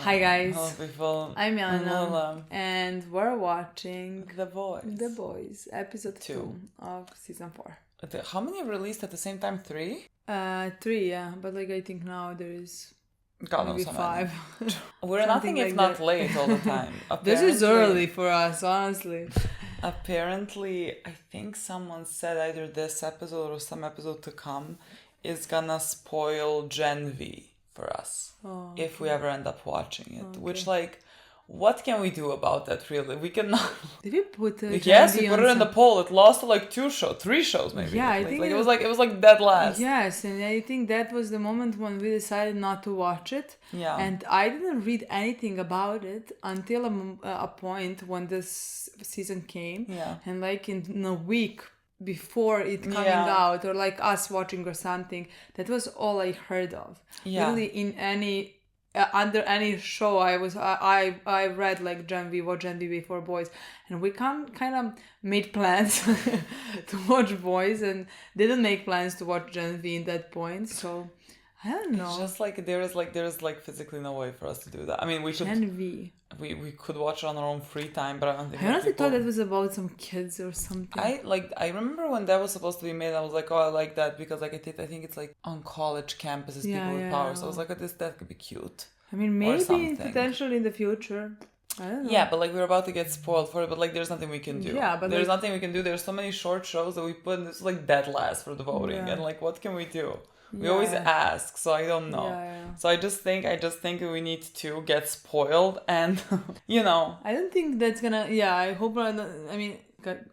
Hi guys. Hello people. I'm I'm Milena. Lola. And we're watching The Boys. The Boys, episode 2 of season 4. How many released at the same time? 3? 3, yeah. But like I think now there is God maybe knows 5. We're nothing if like not that. late all the time. This is early for us, honestly. Apparently, I think someone said either this episode or some episode to come is gonna spoil Gen V for us. If we ever end up watching it. Which, like, what can we do about that, really? We cannot. Did we put Yes, we put it in the poll. It lost to like 3 shows maybe. Yeah, I think it was like dead last. Yes, and I think that was the moment when we decided not to watch it. Yeah. And I didn't read anything about it until a point when this season came. Yeah. And like in a week before it coming out, or like us watching or something, that was all I heard of. Yeah. Really, in any under any show I read like Gen V, what Gen V before Boys, and we kind of made plans to watch Boys and didn't make plans to watch Gen V in that point. So I don't know. It's just like there is physically no way for us to do that. I mean, we could Gen V. We could watch it on our own free time, but I don't think. I honestly thought it was about some kids or something. I remember when that was supposed to be made. I was like, oh, I like that because like I think it's like on college campuses, people with power. So I was like, that could be cute. I mean, maybe potentially in the future. I don't know. Yeah, but like we're about to get spoiled for it. But like, there's nothing we can do. Yeah, but there's nothing we can do. There's so many short shows that we put in this like dead last for the voting, and like, what can we do? We always ask, so I don't know. So I just think we need to get spoiled, and you know. I don't think that's gonna. Yeah, I hope. I mean,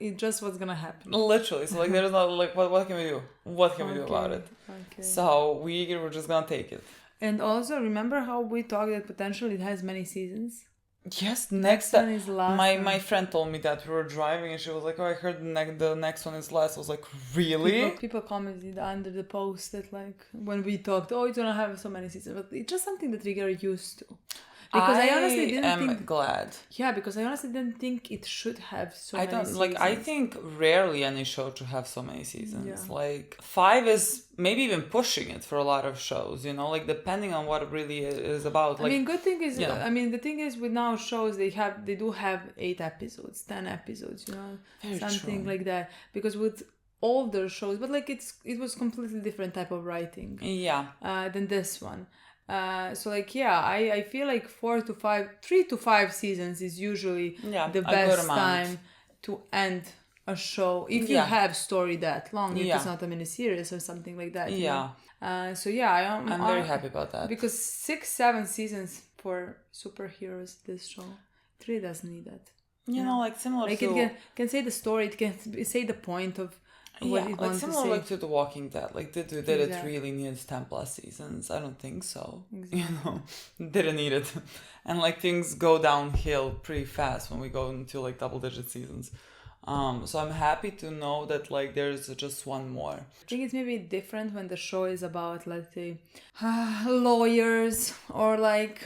it just what's gonna happen. Literally, so like there's not like what can we do? What can we do about it? Okay. So we're just gonna take it. And also remember how we talked that potentially it has many seasons. Yes, next one is last. My friend told me that we were driving and she was like, "Oh, I heard the next one is last." I was like, "Really?" People commented under the post that like when we talked, it's gonna have so many seasons, but it's just something that we get used to. Because I honestly didn't think. Glad. Yeah, because I honestly didn't think it should have so many seasons. I think rarely any show should have so many seasons. Yeah. Like 5 is maybe even pushing it for a lot of shows, you know, like depending on what it really is about. Like, I mean, good thing is, I mean, the thing is with now shows, they do have 8 episodes, 10 episodes, you know, very something true. like that. Because with older shows, but like it was completely different type of writing. Yeah. Than this one. So like I feel like 3 to 5 seasons is usually the best time to end a show if you have story that long, if it's not a miniseries or something like that. So I'm very happy about that, because 6-7 seasons for superheroes, this show it really doesn't need that. You know, like similar like to it can say the story, it can say the point of what it wants to say. Similar like to The Walking Dead. Like, did it really need 10 plus seasons? I don't think so. Exactly. You know, didn't need it. And like things go downhill pretty fast when we go into like double-digit seasons. So I'm happy to know that like there's just one more. I think it's maybe different when the show is about, let's say, lawyers or like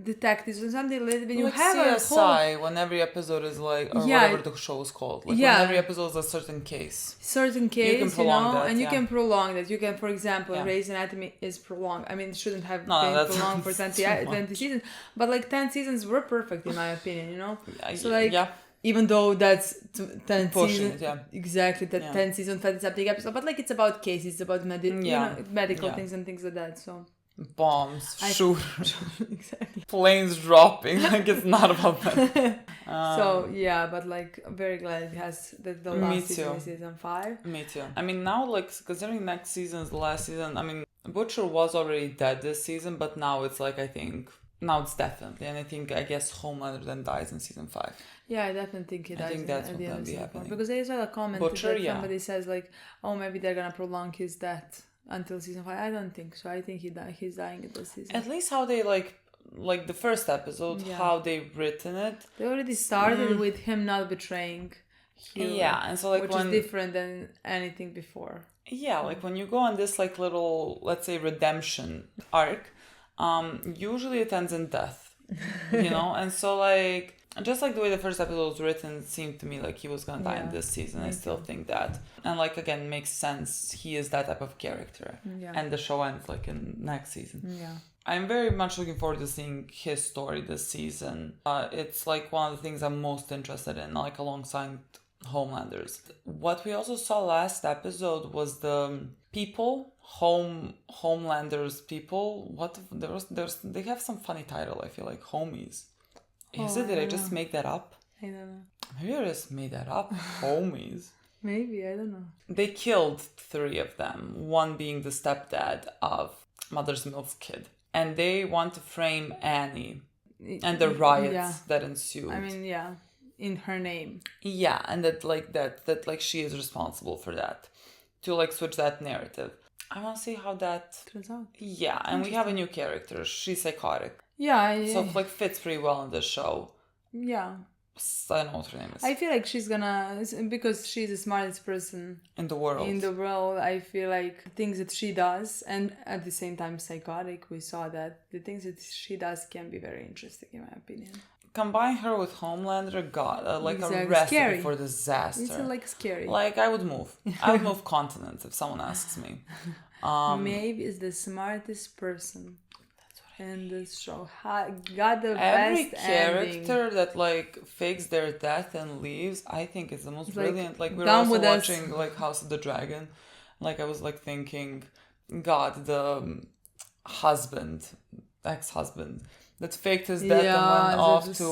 detectives or something. When you like have CSI, when every episode is like, or whatever the show is called. Like when every episode is a certain case. You can prolong that, and you can prolong that. You can, for example, Grey's Anatomy is prolonged. I mean, it shouldn't have been prolonged for 20 seasons, but like 10 seasons were perfect in my opinion, you know? So like... Even though that's 10 seasons, exactly, 10 seasons, 30-something episodes, but like it's about cases, it's about medical things and things like that, so... Bombs, shooters, exactly. Planes dropping, like it's not about that. So, but like, I'm very glad it has the last season is season 5. Me too. I mean, now, like, considering next season is the last season, I mean, Butcher was already dead this season, but now it's like, I think... Now it's definitely, and I guess Homelander then dies in season 5. Yeah, I definitely think he dies. I think that's what's going to be happening. Because there is a comment Butcher, that somebody says like, oh, maybe they're going to prolong his death until season 5. I don't think so. I think he's dying in this season. At least how they like the first episode, how they've written it. They already started with him not betraying Hugh. Yeah, and so like which is different than anything before. Yeah, like when you go on this like little, let's say, redemption arc, usually it ends in death, you know? And so like, just like the way the first episode was written, it seemed to me like he was gonna die in this season. I still think that. And like, again, makes sense. He is that type of character. Yeah. And the show ends like in next season. Yeah. I'm very much looking forward to seeing his story this season. It's like one of the things I'm most interested in, like alongside Homelander's. What we also saw last episode was the people, Homelander's people. What they have some funny title. I feel like homies. Did I just make that up? I don't know. Maybe I just made that up. Homies. Maybe, I don't know. They killed 3 of them. One being the stepdad of Mother's Milk's kid. And they want to frame Annie and the riots that ensued. I mean, in her name. Yeah, and that she is responsible for that. To like switch that narrative. I want to see how that turns out. Yeah, and we have a new character. She's psychotic. Yeah. So like fits pretty well in this show. Yeah. I don't know what her name is. I feel like she's gonna, because she's the smartest person in the world. I feel like things that she does, and at the same time psychotic, we saw that the things that she does can be very interesting in my opinion. Combine her with Homelander, a recipe for disaster. It's like scary. Like I would move continents if someone asks me. Maeve is the smartest person in this show. Got the every best character ending. that like fakes their death and leaves, I think is the most brilliant. Like we were also watching like House of the Dragon. Like I was like thinking, God, the ex-husband that faked his death and went off to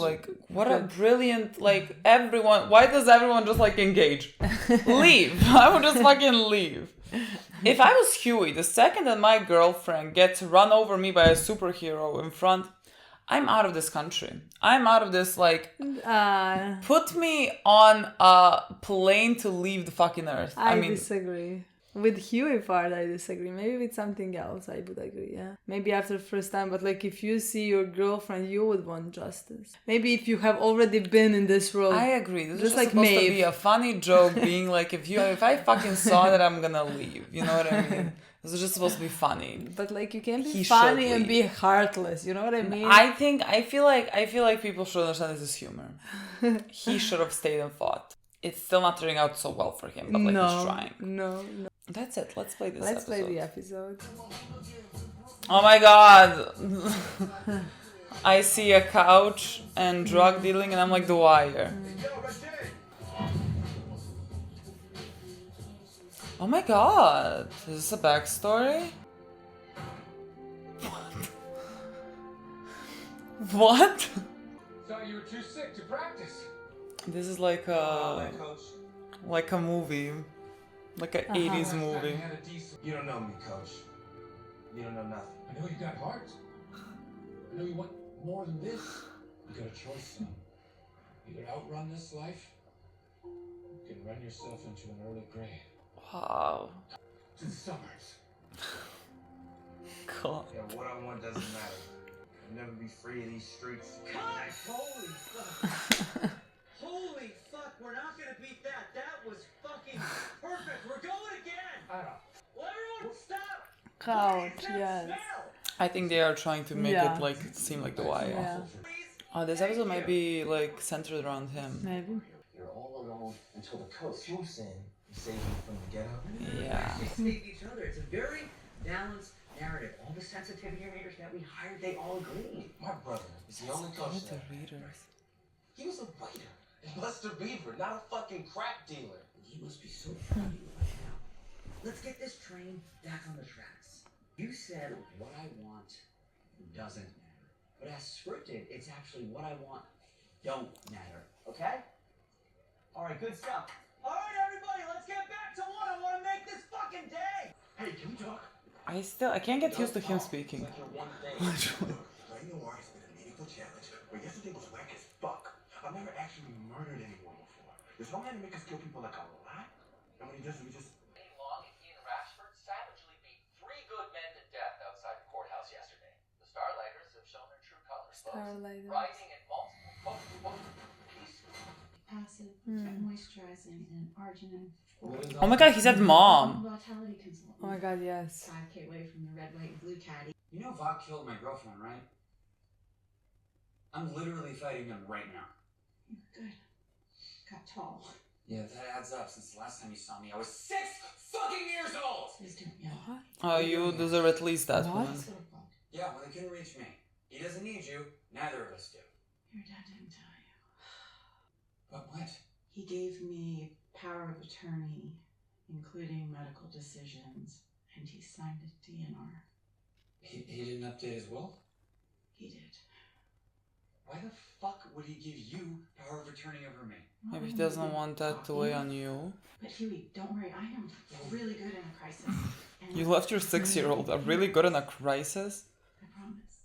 like what a brilliant like everyone. Why does everyone just like engage? Leave. I would just fucking leave. If I was Huey, the second that my girlfriend gets run over me by a superhero in front, I'm out of this country. I'm out of this, like, put me on a plane to leave the fucking earth. I mean, disagree. With Huey part, I disagree. Maybe with something else, I would agree, yeah. Maybe after the first time, but like if you see your girlfriend, you would want justice. Maybe if you have already been in this world. I agree. This is like supposed to be a funny joke, being like, if I fucking saw that, I'm gonna leave. You know what I mean? This is just supposed to be funny. But like you can't be funny and be heartless. You know what I mean? I feel like people should understand this is humor. He should have stayed and fought. It's still not turning out so well for him, but like he's trying. No. That's it. Let's play this episode. Let's play the episode. Oh my god. I see a couch and drug dealing and I'm like, The Wire. Oh my god. Is this a backstory? What? Thought you were too sick to practice. This is like a movie. Like an 80s movie. You don't know me, coach. You don't know nothing. I know you got heart. I know you want more than this. You got a choice, son. Either outrun this life, or you can run yourself into an early grave. Wow. To the suburbs. God. Yeah, what I want doesn't matter. I'll never be free of these streets. God! Holy fuck. Holy fuck, we're not gonna beat that. That was fucking perfect. We're going again. Well, everyone stop. Couch, yes. I think they are trying to make it like seem like The Wire. Yeah. This episode might be like centered around him. Maybe. You're all alone until the coach swoops in and saves you from the ghetto. Yeah. We save each other. It's a very balanced narrative. All the sensitivity readers that we hired, they all agree. My brother is the only coach The that readers. he was a waiter in Buster Beaver, not a fucking crack dealer. He must be so proud of you right now. Let's get this train back on the tracks. You said what I want doesn't matter. But as scripted, it's actually what I want don't matter. Okay? Alright, good stuff. Alright, everybody, let's get back to one. I want to make this fucking day. Hey, can we talk? I can't get used to him speaking. It's like your one thing. Playing the war has been a meaningful challenge, but yesterday was whack as fuck. I've never actually murdered anyone before. There's no man to make us kill people like a lot. And when he does it, we just... Long and Rashford savagely beat 3 good men to death outside the courthouse yesterday. The Starlighters have shown their true colors, folks. Rising in multiple acid, moisturizing, and arginine. Oh my god, he said mom. Vitality consultant. Oh my god, yes. 5K away from the red, white, and blue caddy. You know Vought killed my girlfriend, right? I'm literally fighting him right now. Good. Got tall. Yeah, that adds up since the last time you saw me. I was 6 fucking years old! He's doing yeah. Oh, you deserve at least that one. Yeah, well, he couldn't reach me. He doesn't need you. Neither of us do. Your dad didn't tell you. But what? He gave me power of attorney, including medical decisions, and he signed a DNR. He didn't update his will? He did. Why the fuck would he give you power of attorney over me? Maybe he doesn't want that to weigh on you. But Huey, don't worry, I am really good in a crisis. And You left your 6-year-old really good in a crisis? I promise.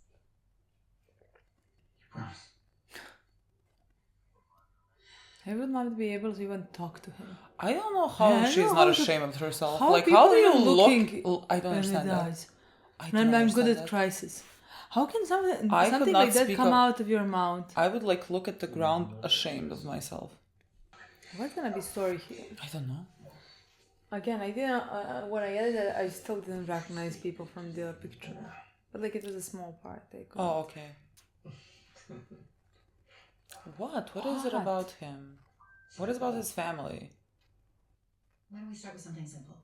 You promise? I would not be able to even talk to him. I don't know how she's not ashamed of herself. How Like, how do you looking look? I don't understand that. I'm good at crisis. How can something like that come out of your mouth? I would like look at the ground ashamed of myself. What's gonna be story here? I don't know. Again, I didn't. When I edited, I still didn't recognize people from the picture, but like it was a small part. Oh, okay. What? What is it about him? What is about his family? Why don't we start with something simple?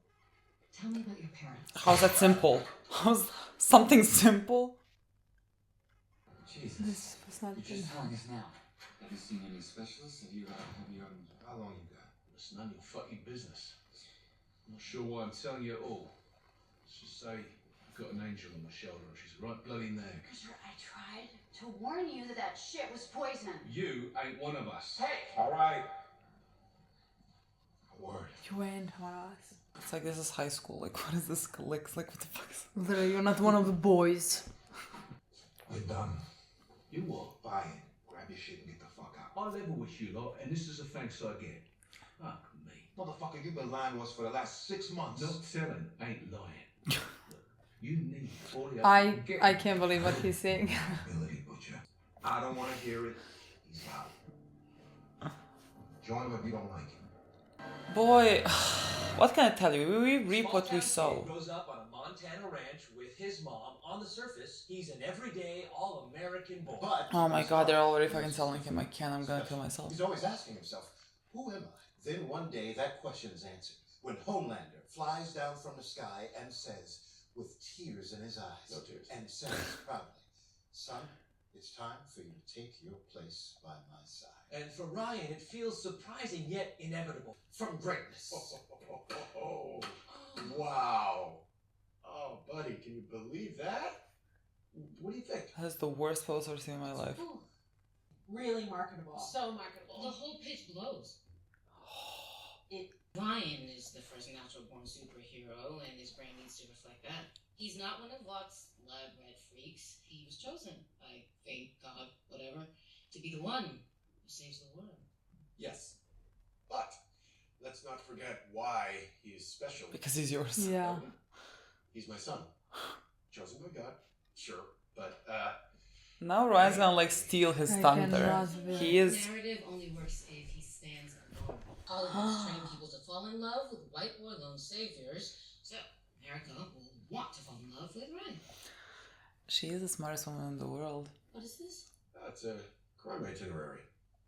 Tell me about your parents. How's that simple? How's something simple? Jesus. This was not You're just telling us now. Have you seen any specialists? Have you How long you got? It's none of your fucking business. I'm not sure why I'm telling you at all. Let's just say I've got an angel on my shoulder and she's right bloody nag. Because I tried to warn you that shit was poison. You ain't one of us. Hey! All right. A word. You ain't one of us. It's like this is high school. Like, what is this? Like what the fuck is... Literally, you're not one of the boys. We're done. You what? Buy it. Grab your shit and get the fuck out. I level with you lot, and this is the thanks I get. Fuck me. Motherfucker, you've been lying to us for the last 6 months. Not telling ain't lying. Look, you need all the I can't believe what he's saying. Ability, Butcher. I don't want to hear it. He's out. Join him if you don't like him. Boy, what can I tell you? We reap what we Small-town sow. kid grows up on a Montana ranch with his mom. On the surface, he's an everyday, all-American boy. But Oh my god, they're already fucking telling him I can't, I'm gonna kill myself. He's always asking himself, who am I? Then one day that question is answered when Homelander flies down from the sky and says, with tears in his eyes, No tears. and says proudly, son, it's time for you to take your place by my side. And for Ryan, it feels surprising yet inevitable. From greatness. Oh, wow. Oh, buddy, can you believe that? What do you think? That's the worst post I've seen in my life. Ooh, Really marketable. so marketable. The whole pitch blows. Ryan is the first natural-born superhero, and his brain needs to reflect that. He's not one of Locke's lab-bred freaks. He was chosen by fate, God, whatever, to be the one who saves the world. Yes, but let's not forget why he is special. Because he's yours. Yeah. He's my son, chosen by God, sure, but Now Ryan's gonna like steal his thunder. cannot He is... Narrative only works if he stands alone. Hollywood's trained people to fall in love with white or lone saviors, so America will want to fall in love with Ryan. She is the smartest woman in the world. What is this? that's a crime itinerary.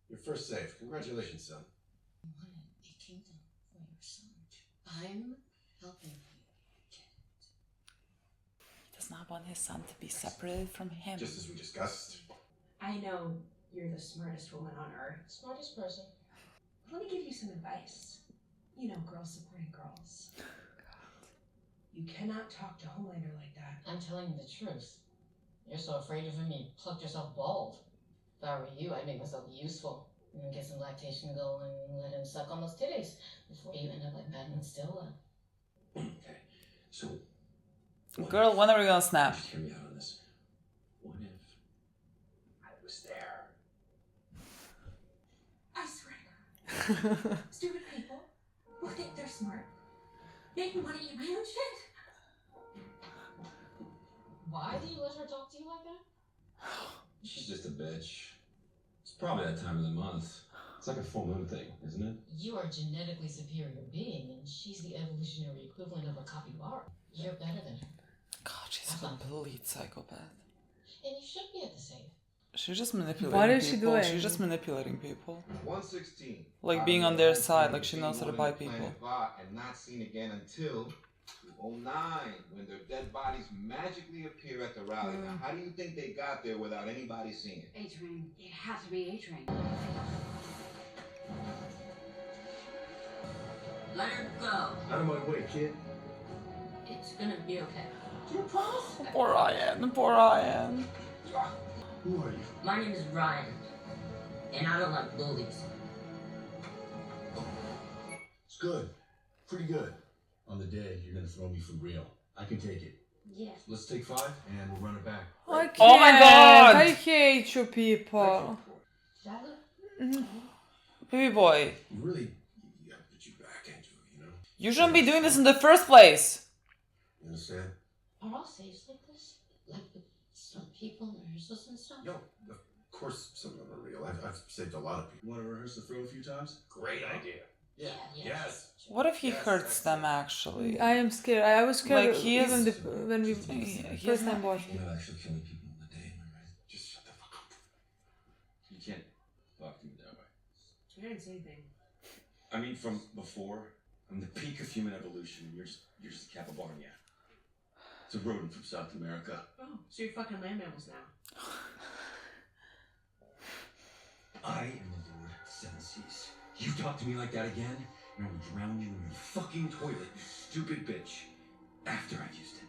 Your first save. Congratulations, son. You wanted a kingdom for your son. I'm helping you get it. He does not want his son to be separated from him. Just as we discussed. I know you're the smartest woman on earth. Smartest person. Let me give you some advice. You know, girls supporting girls. You cannot talk to Homelander like that. I'm telling you the truth. You're so afraid of him, you plucked yourself bald. If I were you, I'd make myself useful. And then get some lactation going and let him suck on those titties before you end up like Madman Stilla. Okay, so... Girl, when are we gonna snap? Just hear me out on this. What if I was there? I swear to God. Stupid people who think they're smart make me want to eat my own shit. Why do you let her talk to you like that? She's just a bitch. It's probably that time of the month. It's like a full moon thing, isn't it? You are a genetically superior being, and she's the evolutionary equivalent of a capybara. You're better than her. God, she's a complete psychopath. And you should be at the safe. She's just manipulating What people. is she doing? She's just manipulating people. 116. Like being on their side, like she knows how to buy people. And not seen again until '09, when their dead bodies magically appear at the rally. Now, how do you think they got there without anybody seeing it? A-Train. It had to be A-Train. Let her go. Out of my way, kid. It's gonna be okay. Do you promise? Poor Ryan, poor Ryan. Who are you? My name is Ryan, and I don't like bullies. It's good. Pretty good. On the day, you're gonna throw me for real. I can take it. Yeah. Let's take 5, and we'll run it back. I can't. Oh my God! I hate you people. Baby boy. You really, you gotta put you back into it, you know? You shouldn't be doing this in the first place. You understand? Are all saves like this? Like with some people in rehearsals and stuff? Yo, of course some of them are real. I've saved a lot of people. Want to rehearse the throw a few times? Great idea. Yeah. Yes. What if he hurts them actually? I am scared. I was scared Like, he even is- when we first time watched. You're not actually killing people in the day, am I right? Just shut the fuck up. You can't talk to me that way. I didn't say anything. I mean, from before, from the peak of human evolution, you're just a capybara. It's a rodent from South America. Oh, so you're fucking land mammals now. I am the Lord of the Seven Seas. You talk to me like that again, and I will drown you in your fucking toilet, you stupid bitch. After I've used it.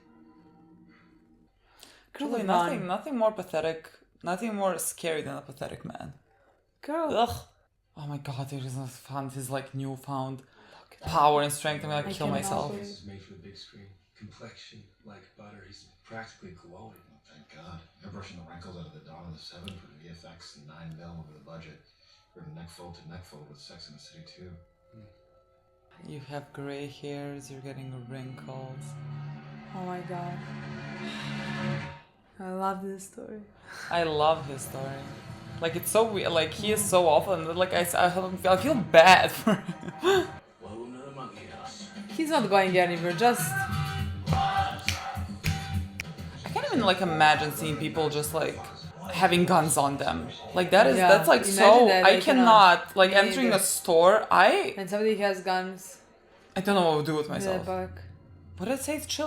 Truly, nothing more pathetic, nothing more scary than a pathetic man. Girl. Ugh. Oh my God, they just found his like newfound power and strength. I'm gonna kill myself. This is made for the big screen. Complexion like butter. He's practically glowing. Oh, thank God. They're brushing the wrinkles out of the Dawn of the Seven for VFX and 9 mil over the budget. We're neck fold to neck fold with Sex in the City too. You have gray hairs, you're getting wrinkles. Oh my God. I love this story. I love his story. Like, it's so weird. Like, he is so awful, and like I feel bad for him. Welcome to the monkey house. He's not going anywhere. Just. I can't even like imagine seeing people just like having guns on them. Like that's like imagine so. that, I cannot like Me entering either. a store. And somebody has guns. I don't know what to do with In the myself. back. What did it say? It's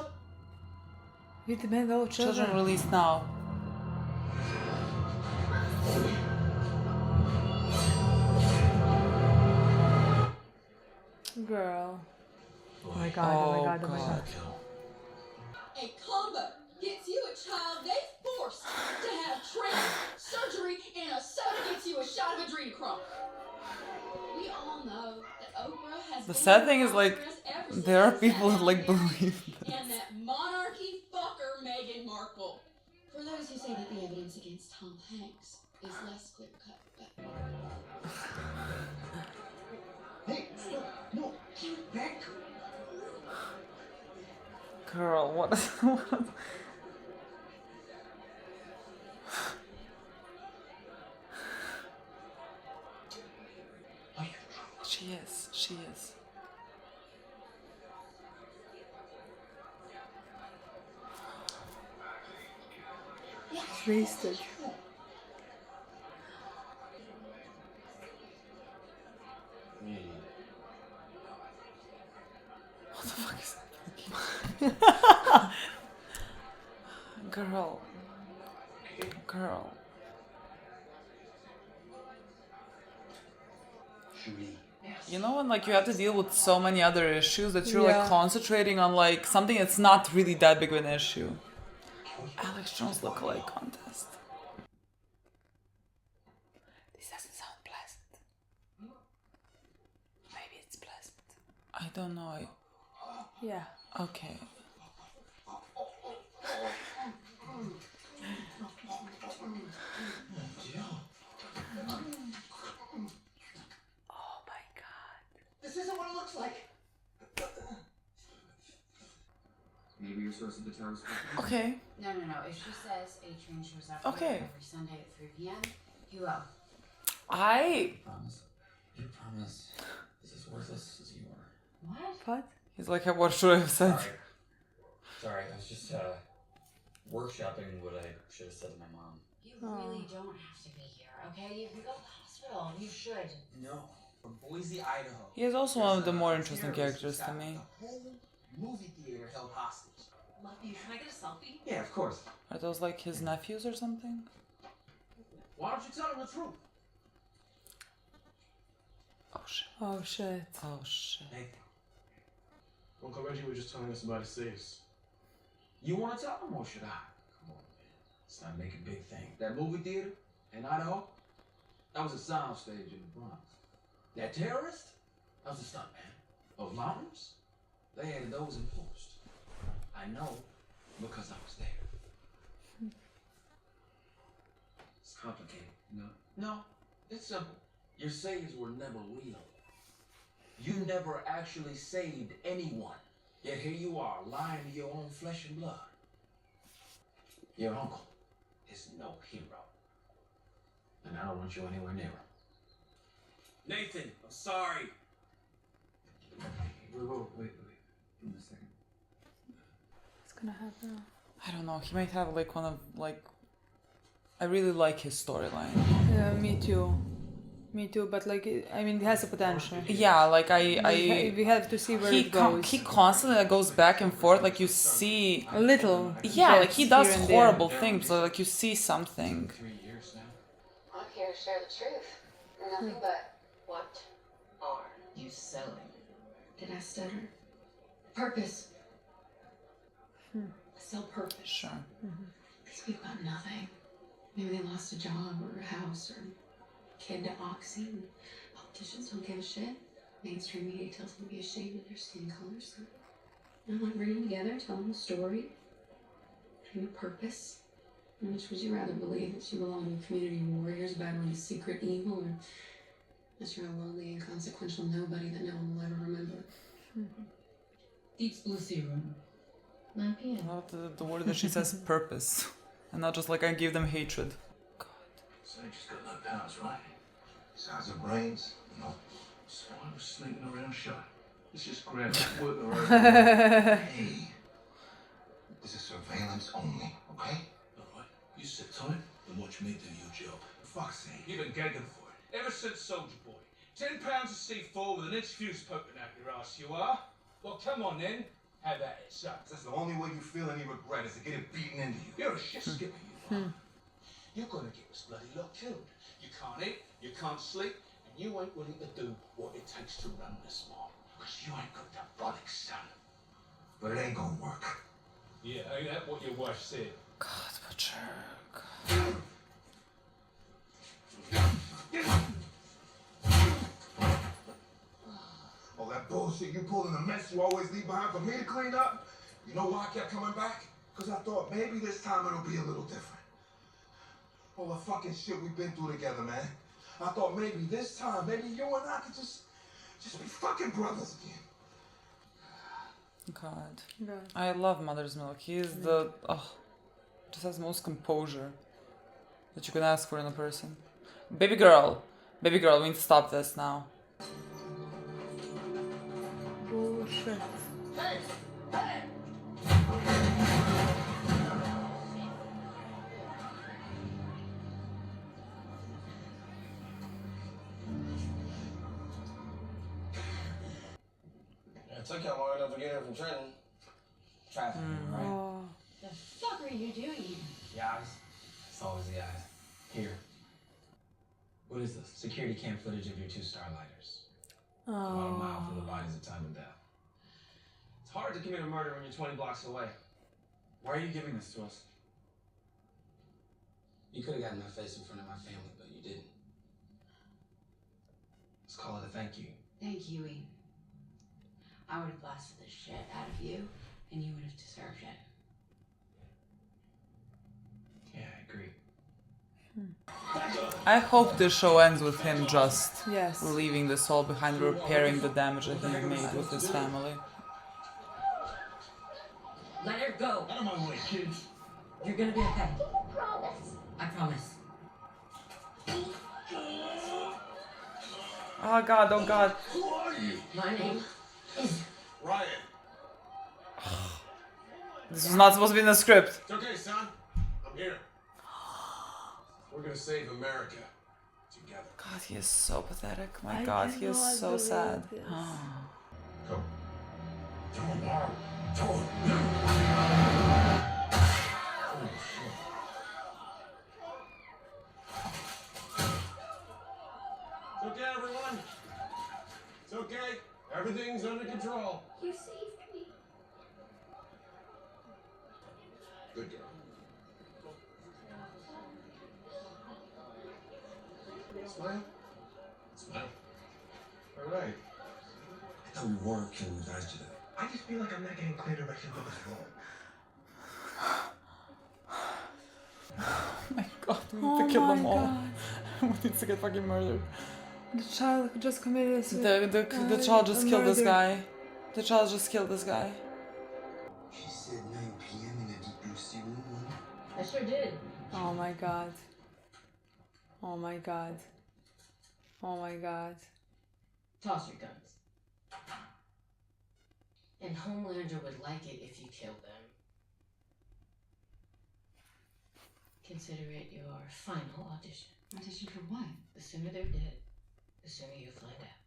We demand all children released now. Girl. Oh my God, oh my God, oh my God. A combo gets you a child they forced to have training, surgery, and a soda gets you a shot of adrenochrome. We all know that Oprah has The been sad thing is in like Congress ever since there are she people sat that like down believe there and that monarchy fucker Meghan Markle. For those who say that the evidence against Tom Hanks is less clear cut, but Hey, stop. No, get back. Girl, what? She is. She is. It's wasted. What the fuck is that? Girl. Girl. You know when like you have to deal with so many other issues that you're like concentrating on like something that's not really that big of an issue. Alex Jones lookalike contest. This doesn't sound pleasant. Maybe it's pleasant. I don't know. Yeah. Okay. This isn't what it looks like. Maybe you're supposed to be the town's Okay. No. If she says A-Train shows up Okay. here every Sunday at 3 p.m., he will. I Promise. You promise. This is worthless as you are. What? He's like, what should I have said? Sorry, I was just workshopping what I should have said to my mom. You really don't have to be here, okay? You can go to the hospital. You should. No. From Boise, Idaho. He is also one of the more interesting characters to me. movie theater held hostage. Love you. Can I get a selfie? Yeah, of course. Are those like his nephews or something? Why don't you tell him the truth? Oh shit. Oh shit. Oh shit. Nathan, Uncle Reggie was just telling us about his safes. you want to tell him or should I? Come on, man. Let's not make a big thing. That movie theater in Idaho, that was a soundstage in the Bronx. That terrorist, that was a stuntman. Those mountains, they had those in post. I know because I was there. It's complicated, you know? No, it's simple. Your saves were never real. You never actually saved anyone. Yet here you are, lying to your own flesh and blood. Your uncle is no hero. And I don't want you anywhere near him. Nathan, I'm sorry. Wait. Give me a second. What's gonna happen? I don't know. He might have like one of like. I really like his storyline. Yeah, me too. Me too. But like, I mean, it has a potential. Yeah, like we have to see where it goes. He constantly like, goes back and forth. Like you see a little. Yeah, like he does horrible there. things. So like you see something. 3 years now. I'm here to share the truth. Nothing but what are You selling? Did I stutter? Purpose. I sell purpose. Sure. These people have nothing. Maybe they lost a job or a house or a kid to Oxy. And politicians don't give a shit. Mainstream media tells them to be ashamed of their skin color. So I want to bring them together, tell them a story, bring a purpose. And which would you rather believe that you belong to a community of warriors battling a secret evil, or that you're a lowly, inconsequential nobody that no one will ever remember? Deep Blue Serum. 9 p.m. I love the word that she says purpose. And not just like I give them hatred. God. So you just got no powers, right? Size of brains? No. So I was sneaking around shot. Let's just grab that work around. Hey. This is surveillance only, okay? Alright, you sit tight and watch me do your job. For fuck's sake, you've been gagging for it. Ever since Soldier Boy. 10 pounds of C4 with an inch fuse poking out your ass, you are? Well, come on then. Have at it, son. That's the only way you feel any regret is to get it beaten into you. You're a shit skipper, you are. You're gonna get this bloody lot killed. You can't eat, you can't sleep, and you ain't willing to do what it takes to run this mob. Because you ain't got the bollocks, son. But it ain't gonna work. Yeah, ain't that what your wife said? God, Butcher. All that bullshit you pulled in the mess you always leave behind for me to clean up. You know why I kept coming back? Because I thought maybe this time it'll be a little different. All the fucking shit we've been through together, man. I thought maybe this time, maybe you and I could just be fucking brothers again. God. I love Mother's Milk. He is just has most composure that you can ask for in a person. Baby girl, we need to stop this now. Oh shit. Hey! Hey! It took you long enough to get here from Trenton. Traffic, right? Oh. the fuck are you doing? The eyes. It's always the eyes. Here. What is this? Security cam footage of your 2 starlighters. About a mile from the bodies at time of death. It's hard to commit a murder when you're 20 blocks away. Why are you giving this to us? You could have gotten my face in front of my family, but you didn't. Let's call it a thank you. Thank you, Ian. I would have blasted the shit out of you, and you would have deserved it. Yeah, I agree. I hope the show ends with him just Yes. leaving this all behind, repairing the damage that he made with his family. Let her go. Out of my way, kids. You're gonna be okay. Promise. I promise. Oh God, oh God. Who are you? My name is Ryan. This was not supposed to be in the script. It's okay, son. I'm here. We're gonna save America together. God, he is so pathetic. My God, he is so sad. Come. It's okay, everyone. It's okay. Everything's under control. You saved me. Good girl. Smile. Smile. All right. I thought we weren't killing the guys today. I just feel like I'm not getting clear direction for this role. Oh my god, we need to kill them all. We need to get fucking murdered. The child just committed suicide. The child just killed this guy. The child just killed this guy. She said 9 p.m. in the deep blue sea room. I sure did. Oh my god. Oh my god. Oh my god. Toss your guns. And Homelander would like it if you killed them. Consider it your final audition. Audition for what? The sooner they're dead, the sooner you find out.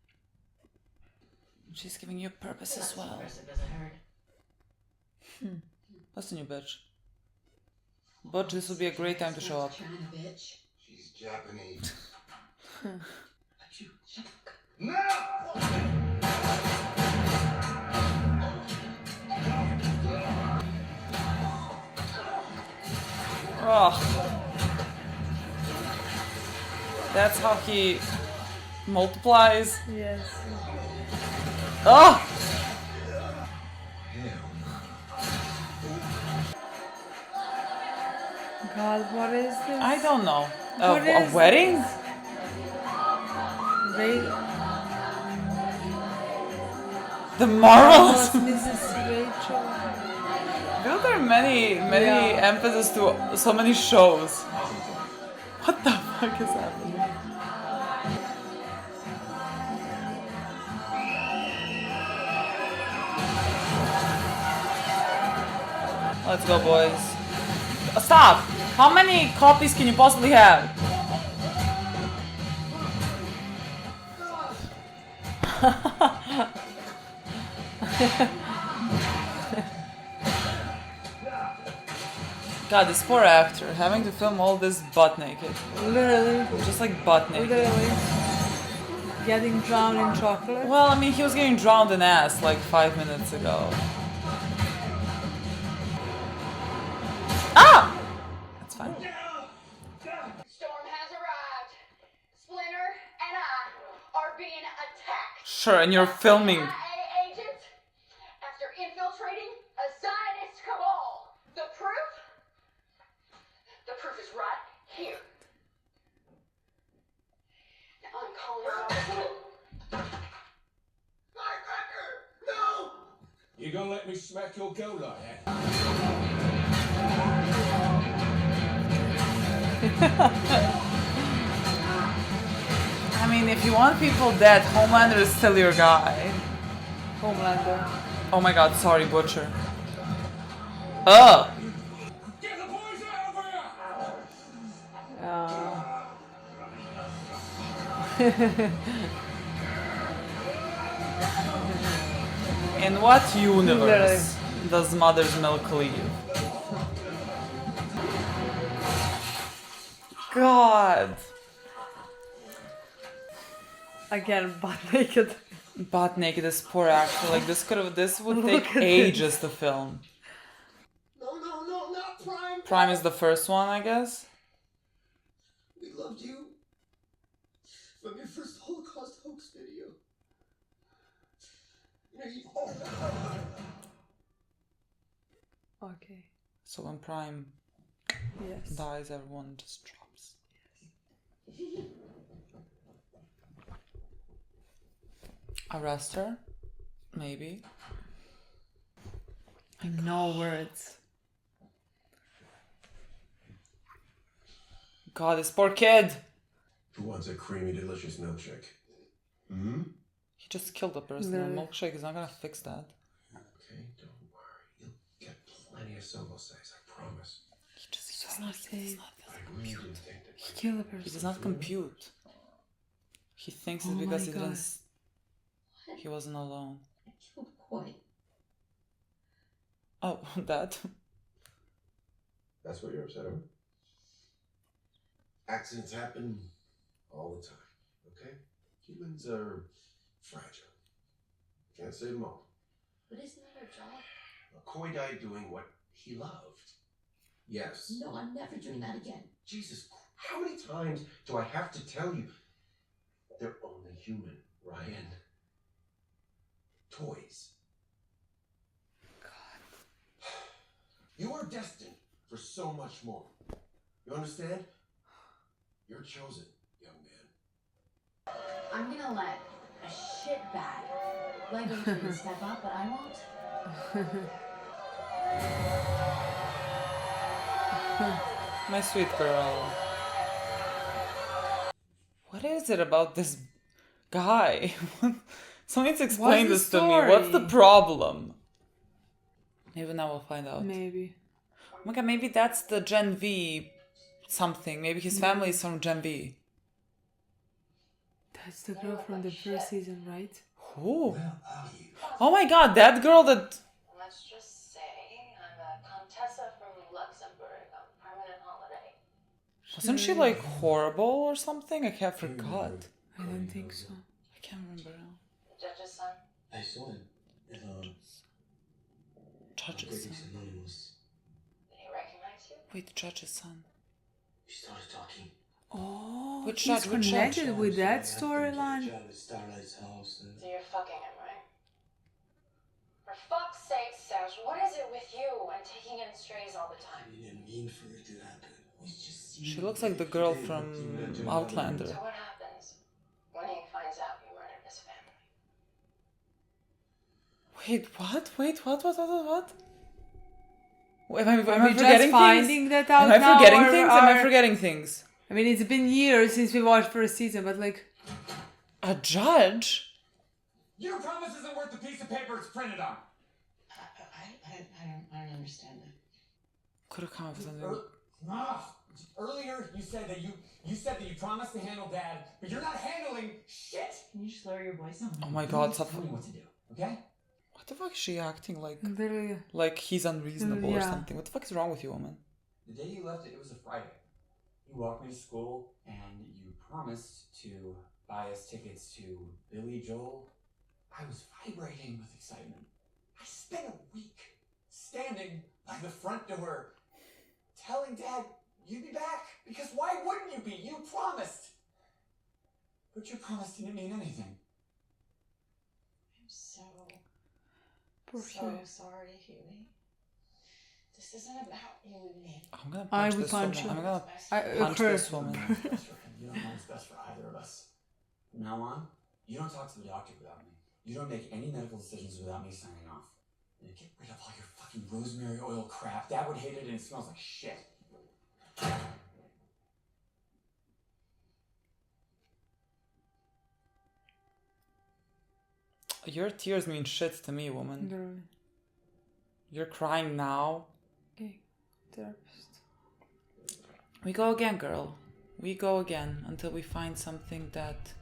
She's giving you purpose as well. Impressive as I heard. What's the new bitch? But this would be a great time to show up. China, bitch. She's Japanese. Achoo, shut up. No! Ugh. That's how he multiplies. Yes. Oh! God, what is this? I don't know. What A is wedding? The Marvels? Mrs. Rachel. There are many emphasis to so many shows. What the fuck is happening? Let's go, boys. Stop! How many copies can you possibly have? God, this poor actor having to film all this butt naked. Literally. Just like butt naked. Literally. Getting drowned in chocolate. Well, I mean, he was getting drowned in ass like 5 minutes ago. Ah! That's fine. Storm has arrived. Splinter and I are being attacked. Sure, and you're filming. CIA agent after infiltrating a Zionist cabal. The proof? The proof is right here. Now I'm calling it off. Firecracker! No! You gonna let me smack your goat like that? I mean, if you want people dead, Homelander is still your guy. Homelander. Oh my god, sorry, Butcher. Oh! Get the boys out of here! In what universe does Mother's Milk live? God! Again, butt naked. Butt naked, this poor actor. Like this would take ages to film. No, not Prime. Prime is the first one, I guess. We loved you from your first Holocaust hoax video. You know, Okay. So when Prime dies, everyone just drops. Arrest her? Maybe. I know words. God, this poor kid! Who wants a creamy, delicious milkshake? He just killed a person. A milkshake is not gonna fix that. Okay, don't worry. You'll get plenty of solo sex, I promise. He does not compute. He killed a person. He does not compute. He thinks it's because he didn't. He wasn't alone. I killed Coy. Oh, that. That's what you're upset over? Accidents happen all the time, okay? Humans are fragile. Can't save them all. But isn't that our job? McCoy died doing what he loved. Yes. No, I'm never doing that again. Jesus, how many times do I have to tell you? They're only human, Ryan. Toys. God. You are destined for so much more. You understand? You're chosen, young man. I'm gonna let a shitbag Lego tree step up, but I won't. My sweet girl. What is it about this guy? Someone needs to explain this to me. What's the problem? Maybe now we'll find out. Maybe. Oh my god, maybe that's the Gen V something. Maybe his family is from Gen V. That's the girl from the first season, right? Who? Oh my god, that girl that... Let's just say I'm a Contessa from Luxembourg on permanent holiday. Wasn't she like horrible or something? I can't forgot. I don't think so. I can't remember now. The judge's son. I saw him. Judge's son. Anonymous. Did he recognize you? Wait, Judge's son. We started talking. Oh, Which he's judge? Which connected judge? with that storyline. Starlight's house. So you're fucking him, right? For fuck's sake, Serge, what is it with you and taking in strays all the time? I didn't mean for it to happen. We just She looks like the girl from Outlander. So what happens when he finds out you murdered his family? Wait, what? What? Am I just forgetting finding things? that out Am I now, forgetting or things? Am I forgetting things? I mean, it's been years since we watched first season, but like... A judge? Your promise isn't worth the piece of paper it's printed on. I don't understand that. Could have come up with something. Earlier, you said that you promised to handle Dad, but you're not handling shit. Can you just lower your voice? Oh my god, Tell me what to do, okay? What the fuck is she acting like? Literally. Like he's unreasonable or something. What the fuck is wrong with you, woman? The day you left, it was a Friday. You walked me to school, and you promised to buy us tickets to Billy Joel. I was vibrating with excitement. I spent a week standing by the front door, telling Dad you'd be back, because why wouldn't you be? You promised. But your promise didn't mean anything. I'm so Poor sorry, Huey. This isn't about you and me. I'm gonna punch this woman. I'm gonna punch this woman. You don't know what's best for either of us. From now on, you don't talk to the doctor without me. You don't make any medical decisions without me signing off. And get rid of all your fucking rosemary oil crap. Dad would hate it and it smells like shit. Your tears mean shit to me, woman. Literally. You're crying now. Okay, therapist. We go again, girl. We go again until we find something that...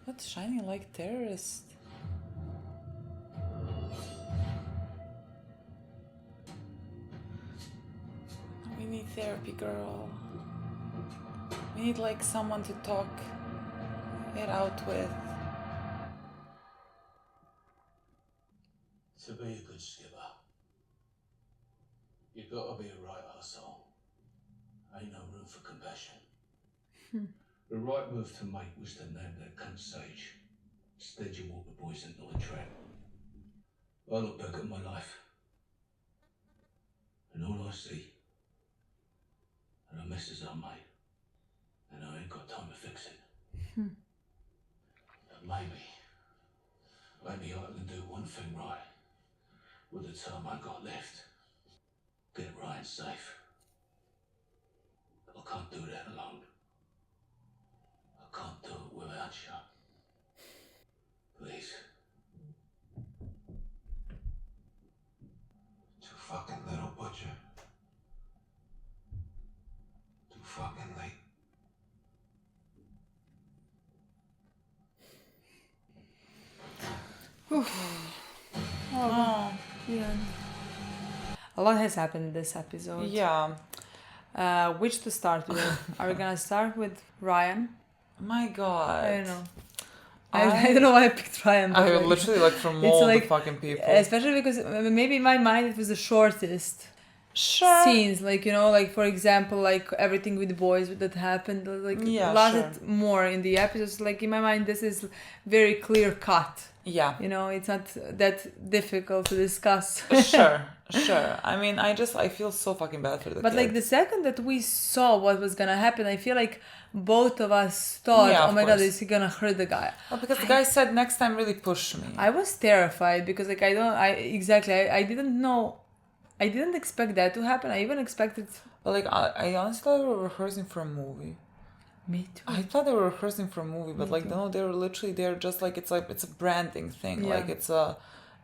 What's shining like terrorist? We need therapy, girl. We need like someone to talk it out with. To be a good skipper, you gotta be a right arsehole. Ain't no room for compassion. The right move to make was to name that cunt Sage. Instead you walk the boys into a trap. I look back at my life, and all I see are the messes I made, and I ain't got time to fix it. But maybe I can do one thing right with the time I got left. Get Ryan safe. I can't do that alone. I can't do it without you. Please. Too fucking little, Butcher. Too fucking late. Oh, lot has happened in this episode. Yeah. Which to start with? Are we gonna start with Ryan? My God. I don't know. I don't know why I picked Ryan. I literally like from all the fucking people. Especially because maybe in my mind it was the shortest. Scenes, like, you know, like for example, like everything with the boys that happened, like lasted more in the episodes. Like in my mind, this is very clear cut. Yeah, you know, it's not that difficult to discuss. Sure. I mean, I feel so fucking bad for the But kid. like the second that we saw what was gonna happen, I feel like both of us thought, oh my God, is he gonna hurt the guy? Well, because the guy said next time really push me. I was terrified because like I didn't know. I didn't expect that to happen. I even expected... But like, I honestly thought they were rehearsing for a movie. Me too. I thought they were rehearsing for a movie, but like, no, they're just like, it's a branding thing. Yeah. Like, it's a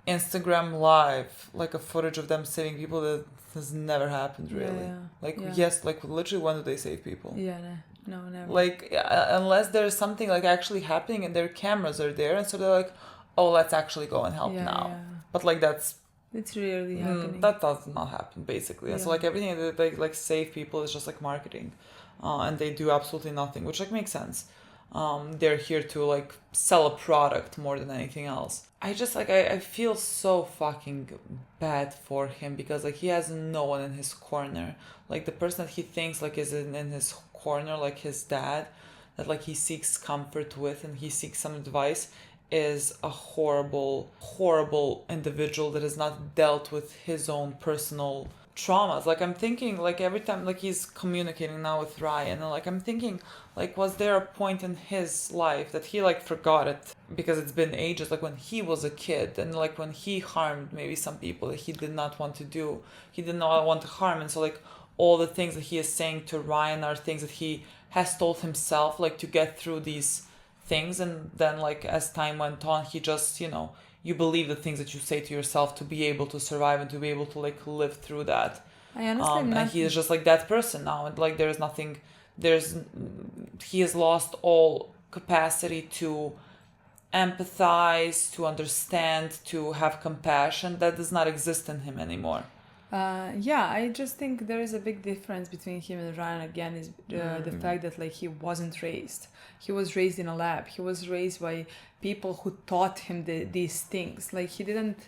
Instagram live, like a footage of them saving people that has never happened, really. Yeah. Like, yes, like, literally, when do they save people? Yeah, no, never. Like, unless there's something like actually happening and their cameras are there, and so they're like, oh, let's actually go and help now. Yeah. But like, it's really happening. That does not happen, basically. And so like everything that they like save people is just like marketing, and they do absolutely nothing, which like makes sense. They're here to like sell a product more than anything else. I just like I feel so fucking bad for him because like he has no one in his corner. Like the person that he thinks like is in his corner, like his dad, that like he seeks comfort with and he seeks some advice, is a horrible individual that has not dealt with his own personal traumas. Like I'm thinking, like every time like he's communicating now with Ryan, and like I'm thinking, like was there a point in his life that he like forgot it because it's been ages, like when he was a kid and like when he harmed maybe some people that he did not want to do, he did not want to harm, and so like all the things that he is saying to Ryan are things that he has told himself like to get through these things, and then like as time went on he just, you know, you believe the things that you say to yourself to be able to survive and to be able to like live through that. I understand. And he is just like that person now, and like he has lost all capacity to empathize, to understand, to have compassion. That does not exist in him anymore. I just think there is a big difference between him and Ryan again is the fact that like he wasn't raised. He was raised in a lab. He was raised by people who taught him these things. Like he didn't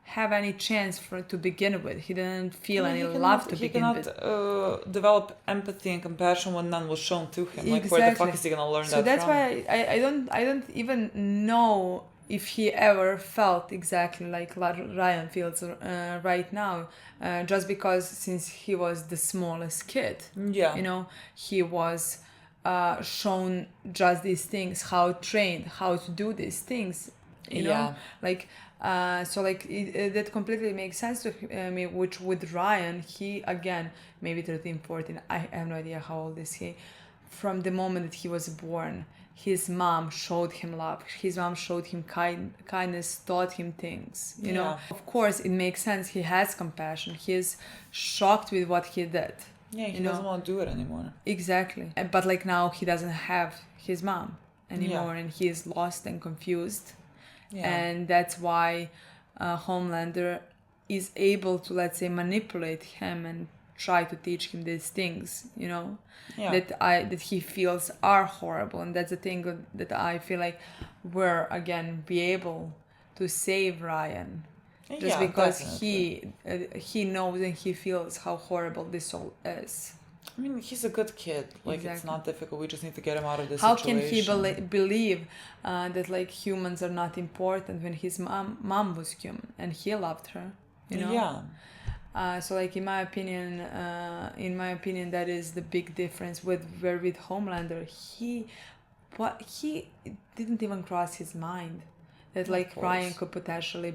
have any chance to begin with. He didn't feel any love to begin with. He cannot develop empathy and compassion when none was shown to him. Like where the fuck is he gonna learn that from? So that's why I don't even know if he ever felt exactly like Ryan feels right now, just because since he was the smallest kid, you know, he was shown just these things, how to do these things, you know, like so like that completely makes sense to me. Which with Ryan, he again maybe 13, 14, I have no idea how old is he. From the moment that he was born, his mom showed him love. His mom showed him kindness, taught him things, you know. Of course, it makes sense. He has compassion. He is shocked with what he did. Yeah, he doesn't want to do it anymore. Exactly. But like now he doesn't have his mom anymore, and he is lost and confused. Yeah. And that's why Homelander is able to, let's say, manipulate him and try to teach him these things, you know, that he feels are horrible. And that's the thing that I feel like we're again be able to save Ryan, just because definitely. he knows and he feels how horrible this all is. I mean, he's a good kid. Like, exactly. It's not difficult. We just need to get him out of this How situation. Can he believe that like humans are not important when his mom was human and he loved her, you know? Yeah. So like in my opinion, that is the big difference with Homelander. He didn't even cross his mind that like Ryan could potentially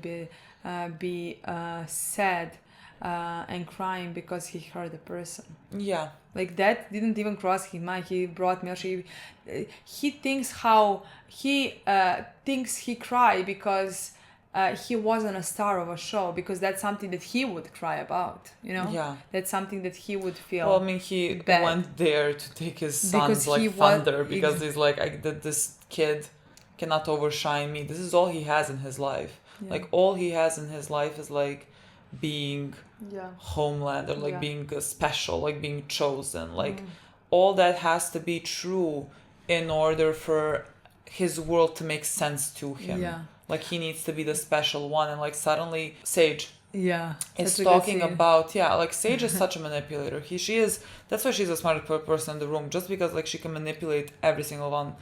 be sad and crying because he hurt a person. Yeah. Like that didn't even cross his mind. He brought milk. He thinks he cried because he wasn't a star of a show, because that's something that he would cry about, you know? Yeah. That's something that he would feel. Well, I mean, he went there to take his son's like thunder because he's like, this kid cannot overshine me. This is all he has in his life. Yeah. Like all he has in his life is like being Homelander, like being special, like being chosen, like all that has to be true in order for his world to make sense to him. Like he needs to be the special one, and like suddenly Sage is talking about like Sage is such a manipulator. That's why she's the smartest person in the room, just because like she can manipulate every single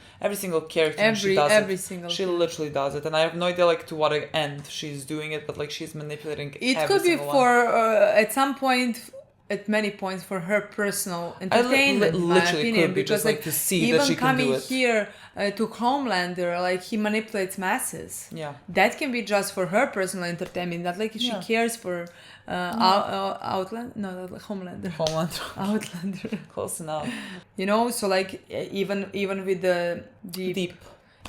character. She literally does it, and I have no idea like to what end she's doing it, but like she's manipulating it could be for at some point, at many points, for her personal entertainment, in my opinion, because like to see even that she can coming do it. here to Homelander, like he manipulates masses. That can be just for her personal entertainment, not like she cares for Outland. No, not like Homelander. Outlander. Close enough. You know, so like even with the Deep.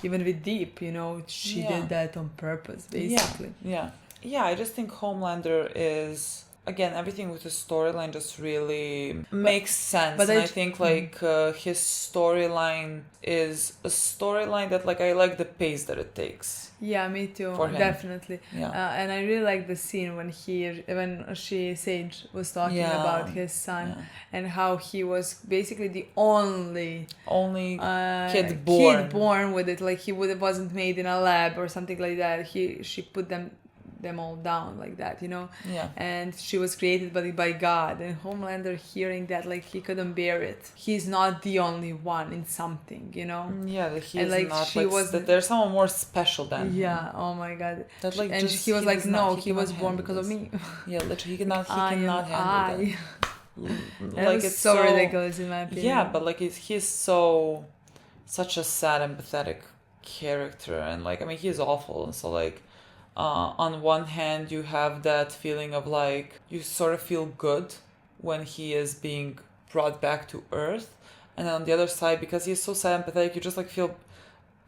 Even with Deep, you know, she did that on purpose, basically. I just think Homelander is, again, everything with the storyline just really makes sense. But I think like his storyline is a storyline that like I like the pace that it takes. Yeah, me too. Definitely. And I really like the scene when Sage was talking about his son and how he was basically the only kid born with it. Like he wasn't made in a lab or something like that. She put them all down like that, you know. And she was created by God, and Homelander hearing that, like he couldn't bear it. He's not the only one in something, you know. That he's like not, she was that there's someone more special than him. Oh my God. That like and he was like, no, he was born because of me. Literally he cannot handle that. Like it's so ridiculous in my opinion. But like he's such a sad, empathetic character, and like I mean he's awful, and so like on one hand you have that feeling of like you sort of feel good when he is being brought back to Earth, and then on the other side, because he's so sad and empathetic, you just like feel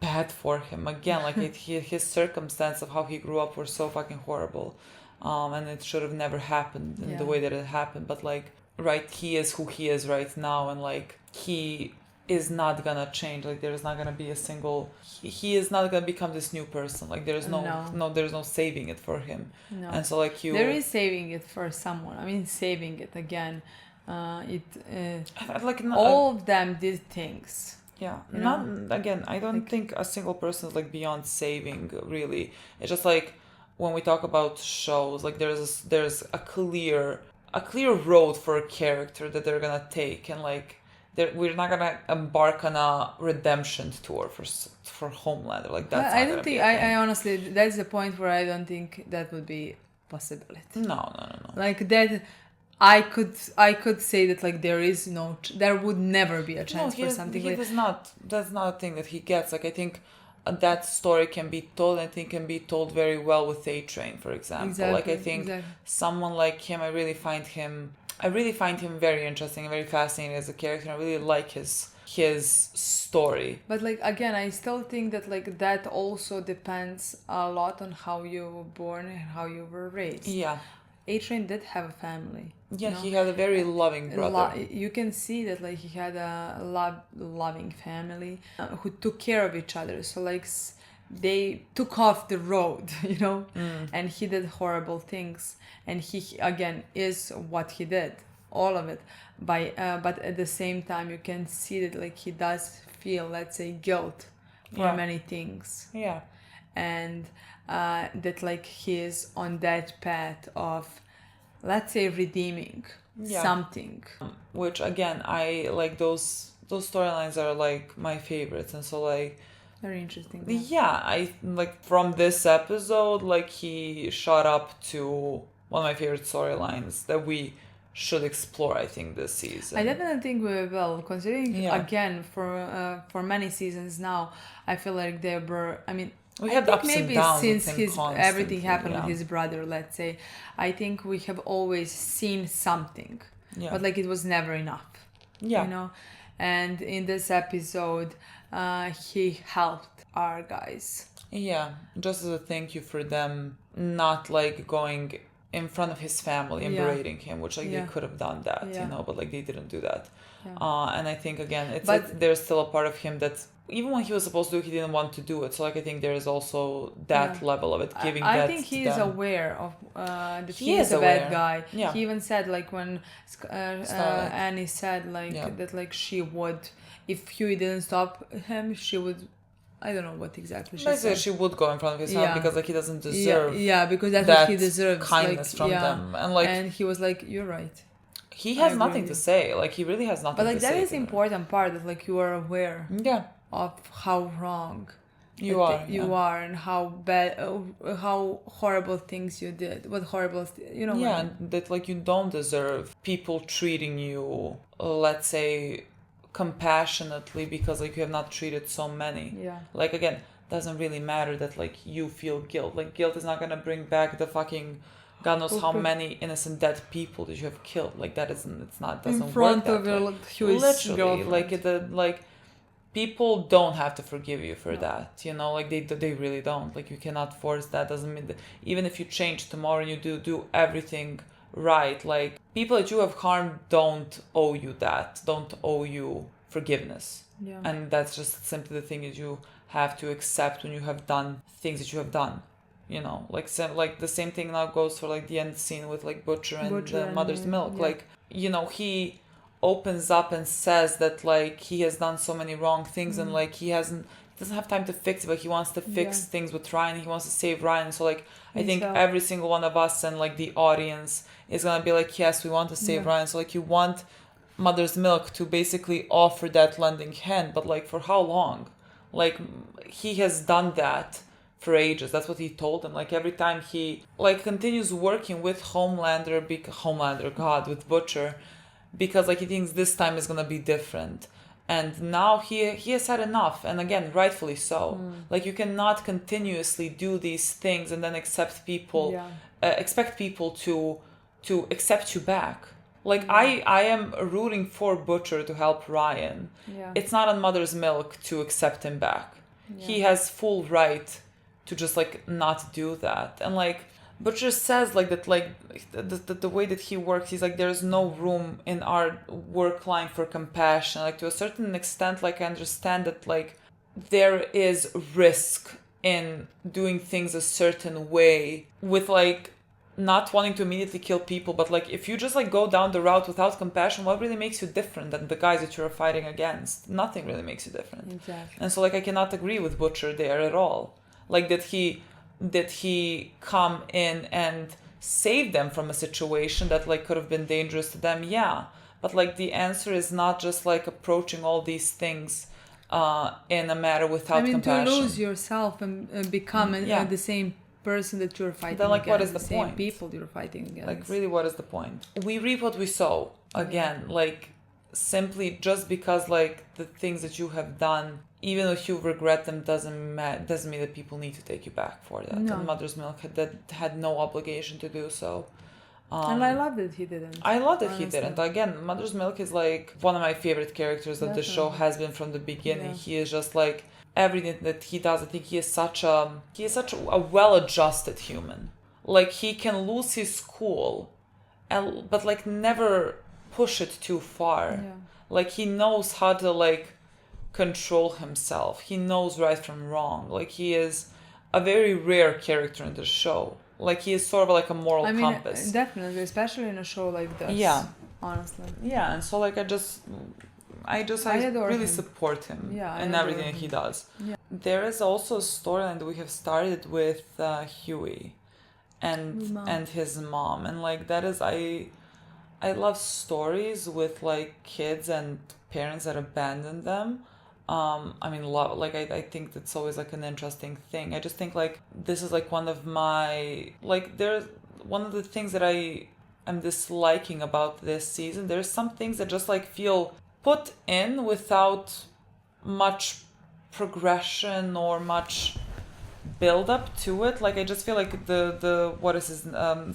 bad for him again. Like his circumstance of how he grew up were so fucking horrible, and it should have never happened in the way that it happened. But like he is who he is right now, and like he is not gonna change. Like there's not gonna be a single. He is not gonna become this new person. Like there's there's no saving it for him. No. And so like there is saving it for someone. I mean, saving it again. All of them did things. I don't think a single person is like beyond saving really. It's just like when we talk about shows, like there's a clear road for a character that they're gonna take, and like we're not gonna embark on a redemption tour for Homelander. Like that's. I don't think. I honestly, that's the point where I don't think that would be possibility. No. Like that, I could say that like there would never be a chance for something. That's not a thing that he gets. Like I think that story can be told. I think can be told very well with A-Train, for example. Exactly, like I think someone like him, I really find him very interesting and very fascinating as a character. I really like his story. But like again, I still think that like that also depends a lot on how you were born and how you were raised. A-Train did have a family. He had a very loving brother. You can see that like he had a loving family who took care of each other. So like they took off the road, you know, and he did horrible things. And he again is what he did, all of it. But at the same time, you can see that like he does feel, let's say, guilt for many things. And that like he is on that path of, let's say, redeeming something. Which again, I like those storylines are like my favorites, and so like very interesting. I like from this episode, like he shot up to one of my favorite storylines that we should explore, I think, this season. I definitely think we will, considering again for many seasons now, I feel like they were. I mean, we had ups and downs since everything happened with his brother, let's say, I think we have always seen something, but like it was never enough. You know, and in this episode, he helped our guys. Just as a thank you for them not like going in front of his family and berating him, which like they could have done that, you know, but like they didn't do that. And I think again, there's still a part of him that even when he was supposed to do it, he didn't want to do it. So like I think there is also that level of it, giving I that think he to is them. aware of that he is a bad guy. Yeah. He even said like when Annie said like that like she would, if Huey didn't stop him, she would, I don't know what exactly she said. She would go in front of his son because like he doesn't deserve because that's what he deserves, kindness from them. And he was like, you're right. He has nothing to say. Like he really has nothing to say. But like that is the important part, that like you are aware of how wrong you are and how bad, how horrible things you did, what horrible, and that like you don't deserve people treating you, let's say, compassionately because like you have not treated so many. Like again, doesn't really matter that like you feel guilt. Like guilt is not gonna bring back the fucking God knows how many innocent dead people that you have killed. Like that doesn't work that way. In front of your literally like people don't have to forgive you for that, like they really don't. Like you cannot force that. Doesn't mean that even if you change tomorrow and you do everything right, like people that you have harmed don't owe you that, don't owe you forgiveness. And that's just simply the thing that you have to accept when you have done things that you have done. Like the same thing now goes for like the end scene with like Butcher and the mother's milk. Like he opens up and says that like he has done so many wrong things and like he doesn't have time to fix it, but he wants to fix things with Ryan. He wants to save Ryan. So like I think every single one of us and like the audience is gonna be like, yes, we want to save Ryan. So like you want Mother's Milk to basically offer that lending hand, but like for how long? Like he has done that for ages. That's what he told him. Like every time he like continues working with with Butcher, because like he thinks this time is gonna be different. And now he has had enough, and again, rightfully so. Like you cannot continuously do these things and then expect people to accept you back. Like I am rooting for Butcher to help Ryan. It's not on Mother's Milk to accept him back. He has full right to just like not do that. And like Butcher says like that, like the way that he works, he's like, there's no room in our work line for compassion. Like to a certain extent, like I understand that like there is risk in doing things a certain way with like not wanting to immediately kill people, but like if you just like go down the route without compassion, what really makes you different than the guys that you're fighting against? Nothing really makes you different. Exactly. And so like I cannot agree with Butcher there at all. Like that he come in and save them from a situation that like could have been dangerous to them, but like the answer is not just like approaching all these things in a matter without compassion. To lose yourself and become the same person that you're fighting then, like, against, what is the same point? people you're fighting against. Like really, what is the point? We reap what we sow. Again, like simply just because like the things that you have done, even if you regret them, doesn't mean that people need to take you back for that. And Mother's Milk had no obligation to do so. And I love that he didn't. I love that he didn't. Again, Mother's Milk is like one of my favorite characters that the show has been from the beginning. He is just like everything that he does. I think he is such a well-adjusted human. Like he can lose his cool, but like never push it too far. Like he knows how to like control himself. He knows right from wrong. Like he is a very rare character in the show. Like he is sort of like a moral compass. Definitely, especially in a show like this. Honestly. And so like I really support him in everything that he does. There is also a storyline that we have started with Huey and his mom, and like that is I love stories with like kids and parents that abandon them. I think that's always like an interesting thing. I just think like this is like one of the things that I am disliking about this season. There's some things that just like feel put in without much progression or much build up to it. Like I just feel like the what is his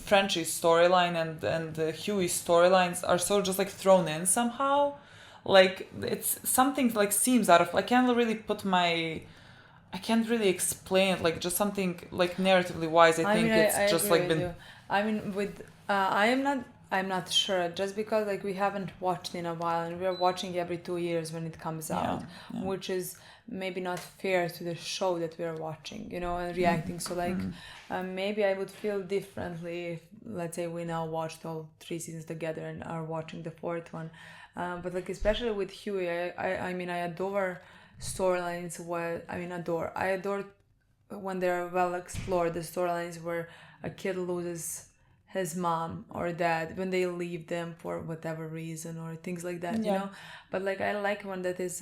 Frenchie's storyline and the Huey storylines are so just like thrown in somehow. Like it's something like seems out of, I can't really explain it, like just something like narratively wise. I think it's just like been. I mean, with I I'm not sure. Just because like we haven't watched in a while, and we're watching every 2 years when it comes out, which is maybe not fair to the show that we're watching, you know, and reacting. So like maybe I would feel differently if, let's say, we now watched all 3 seasons together and are watching the 4th one. But like especially with Huey, I mean I adore storylines I adore when they're well explored, the storylines where a kid loses his mom or dad when they leave them for whatever reason or things like that, you know. But like I like one that is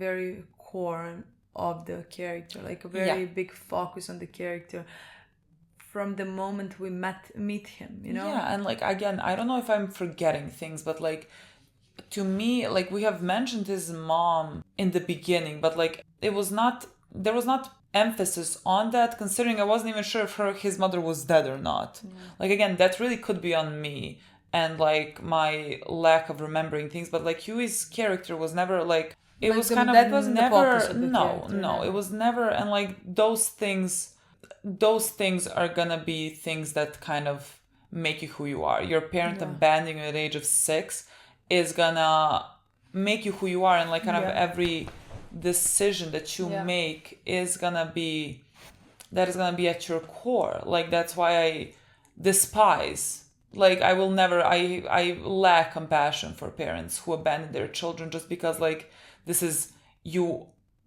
very core of the character, like a very big focus on the character from the moment we meet him, you know. And like again, I don't know if I'm forgetting things, but like to me, like we have mentioned his mom in the beginning, but like there was not emphasis on that, considering I wasn't even sure if his mother was dead or not. Like again, that really could be on me and like my lack of remembering things, but like Huey's character was never like it like was kind that of wasn't never the focus of the character, it was never. And like those things are gonna be things that kind of make you who you are. Your parent abandoning you at the age of 6 is gonna make you who you are, and like kind of every decision that you make is gonna be at your core. Like that's why I despise, like I will never, I lack compassion for parents who abandon their children just because like this is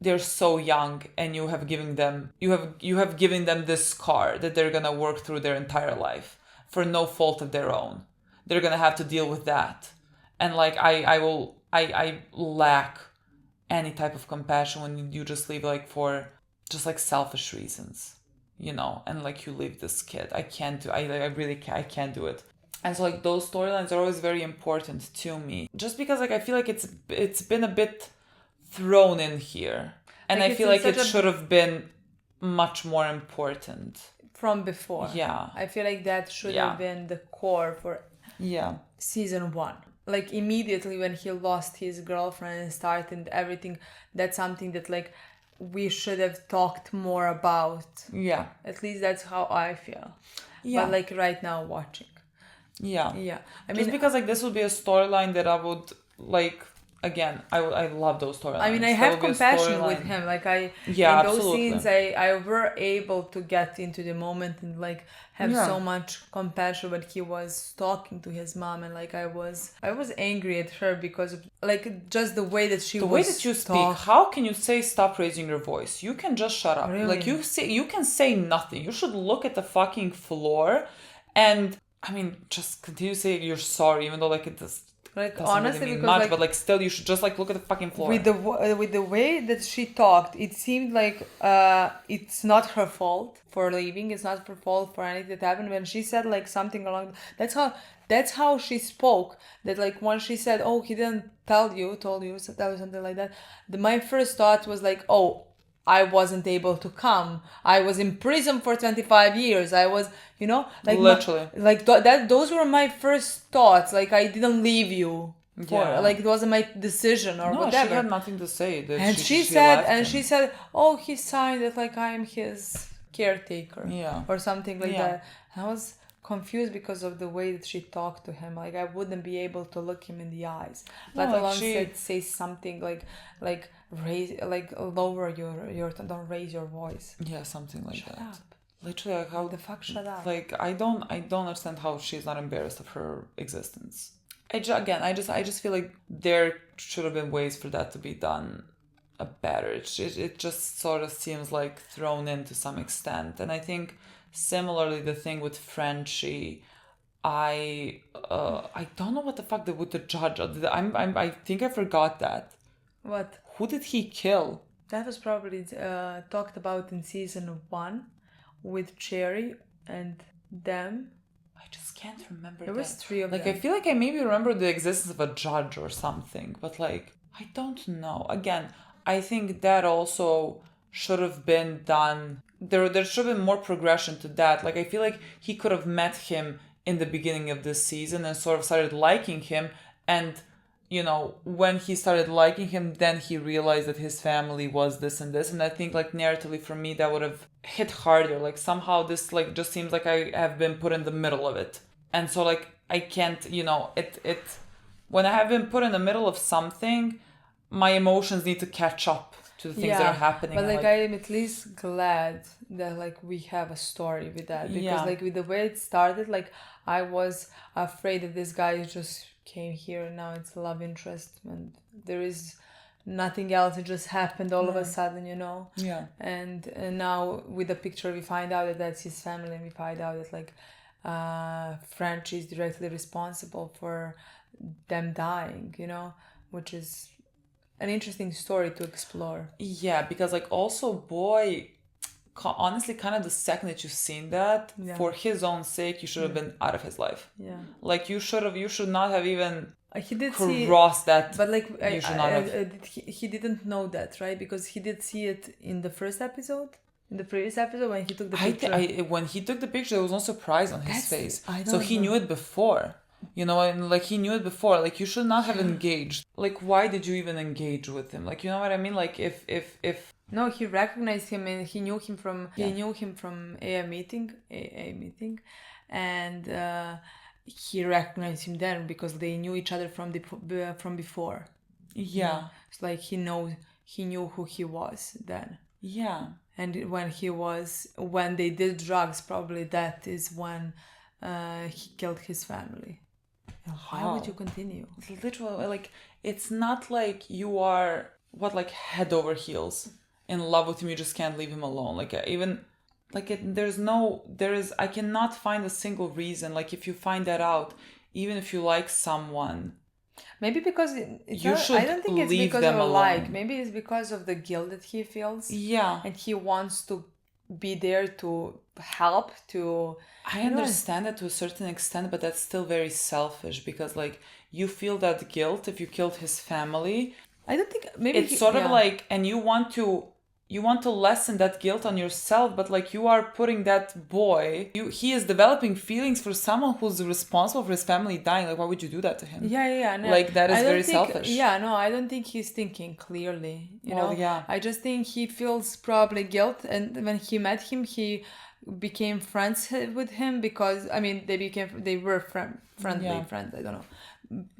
they're so young and you have given them this scar that they're gonna work through their entire life for no fault of their own. They're gonna have to deal with that. And like I lack any type of compassion when you just leave like for just like selfish reasons, you know, and like you leave this kid. I can't do it. And so like those storylines are always very important to me, just because like I feel like it's been a bit thrown in here, and like I feel like it should have been much more important from before. I feel like that should have been the core for season 1. Like immediately when he lost his girlfriend and started everything, that's something that like we should have talked more about. At least that's how I feel. But like right now watching. I mean, just because like this would be a storyline that I would like. Again, I love those storylines. I mean, I have compassion with him. Like in those scenes, I were able to get into the moment and like have so much compassion when he was talking to his mom, and like I was angry at her because of like just the way that she was. The way that you speak. How can you say stop raising your voice? You can just shut up. Really? Like you can say nothing. You should look at the fucking floor, and I mean, just continue saying you're sorry, even though like it does. Like honestly, really because much, like, but like still, you should just like look at the fucking floor. With the way that she talked, it seemed like it's not her fault for leaving. It's not her fault for anything that happened. When she said like something along, that's how she spoke. That like when she said, "Oh, he didn't tell you," something like that. My first thought was like, "Oh, I wasn't able to come. I was in prison for 25 years. I was, you know, like literally, those were my first thoughts. Like I didn't leave you like it wasn't my decision or whatever." She had nothing to say. She said, "Oh, he signed it like I am his caretaker," or something like that. And I was confused because of the way that she talked to him. Like I wouldn't be able to look him in the eyes, let alone say something like raise, like lower your don't raise your voice. Something like shut that. Up. Literally, like how the fuck shut up. Like I don't understand how she's not embarrassed of her existence. I just feel like there should have been ways for that to be done better. It just sort of seems like thrown in to some extent, and I think similarly the thing with Frenchie, I don't know what the fuck with the judge. I think I forgot that. What? Who did he kill? That was probably talked about in season 1 with Cherry and them. I just can't remember. There was 3 of them. Like I feel like I maybe remember the existence of a judge or something, but like I don't know. Again, I think that also should have been done. There should have been more progression to that. Like I feel like he could have met him in the beginning of this season and sort of started liking him, and you know, when he started liking him, then he realized that his family was this and this. And I think like narratively for me, that would have hit harder. Like somehow this like just seems like I have been put in the middle of it. And so like I can't, when I have been put in the middle of something, my emotions need to catch up to the things that are happening. But like I am at least glad that like we have a story with that, because like with the way it started, like I was afraid that this guy just came here and now it's a love interest and there is nothing else. It just happened all of a sudden, and now with the picture we find out that that's his family, and we find out that like French is directly responsible for them dying, which is an interesting story to explore. Yeah, because like also boy, honestly, kind of the second that you've seen that, for his own sake, you should have been out of his life. Yeah. Like you should not have even he did crossed that. But like he didn't know that, right? Because he did see it in the first episode. In the previous episode when he took the picture. When he took the picture, there was no surprise on his face. So he knew it before. And like he knew it before. Like you should not have engaged. Like why did you even engage with him? Like you know what I mean? Like if no, he recognized him and he knew him from AA meeting, and he recognized him then because they knew each other from before. Yeah. It's like he knew who he was then. Yeah. And when they did drugs, probably that is when he killed his family. Why would you continue? Literally, like, it's not like you are, head over heels in love with him, you just can't leave him alone. Like, I cannot find a single reason, like, if you find that out, even if you like someone... Maybe because I don't think it's because of like. Maybe it's because of the guilt that he feels. Yeah. And he wants to be there to help, I understand that to a certain extent, but that's still very selfish because like you feel that guilt if you killed his family. I don't think maybe it's sort of like, and you want to lessen that guilt on yourself, but like you are putting that boy, he is developing feelings for someone who's responsible for his family dying. Like, why would you do that to him? Yeah. No, like that is very selfish. Yeah, no, I don't think he's thinking clearly. You know, yeah. I just think he feels probably guilt, and when he met him, he became friends with him because they were friendly friends. I don't know.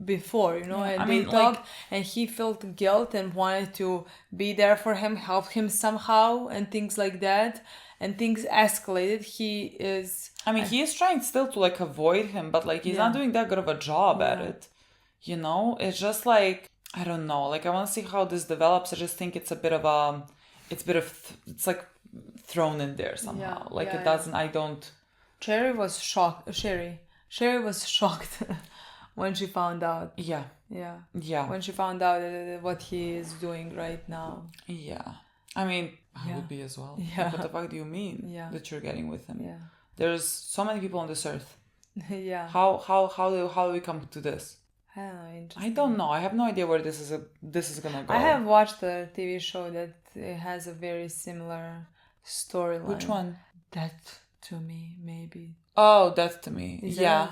Before, and they talked, and he felt guilt and wanted to be there for him, help him somehow, and things like that, and things escalated. He is trying still to like avoid him, but like he's not doing that good of a job at it. It's just like, I don't know, like I want to see how this develops. I just think it's a bit of it's like thrown in there somehow. It doesn't. I don't. Sherry was shocked. Sherry was shocked. When she found out. Yeah. When she found out what he is doing right now. Yeah. I would be as well. Yeah. What the fuck do you mean that you're getting with him? Yeah. There's so many people on this earth. Yeah. How do we come to this? I don't know. I have no idea where this is gonna go. I have watched a TV show that has a very similar storyline. Which one? That to me, maybe. Oh, Death to Me. Yeah.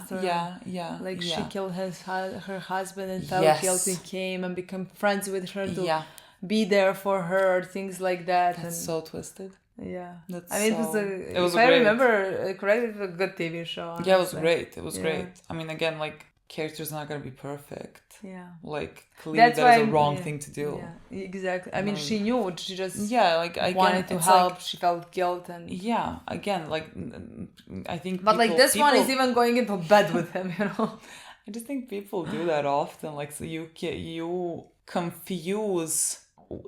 Like she killed her husband and felt guilty, came and became friends with her to be there for her, things like that. That's so twisted. Yeah. It was if I remember correctly, it was a good TV show. Honestly. Yeah, it was great. It was great. Again, like, characters are not going to be perfect. Yeah. Like, clearly that is a wrong thing to do. Yeah, exactly. She knew. She just wanted to help. She felt guilt and... Yeah, again, like, I think But this one is even going into bed with him, I just think people do that often. Like, so you confuse,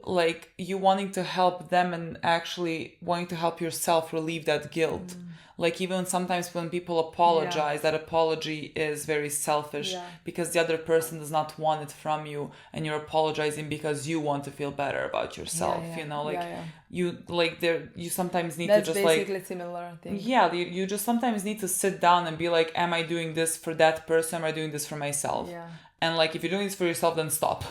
like, you wanting to help them and actually wanting to help yourself relieve that guilt. Like, even sometimes when people apologize, that apology is very selfish because the other person does not want it from you, and you're apologizing because you want to feel better about yourself. You sometimes need to just That's basically similar thing. Yeah, you just sometimes need to sit down and be like, am I doing this for that person? Am I doing this for myself? Yeah. And like, if you're doing this for yourself, then stop.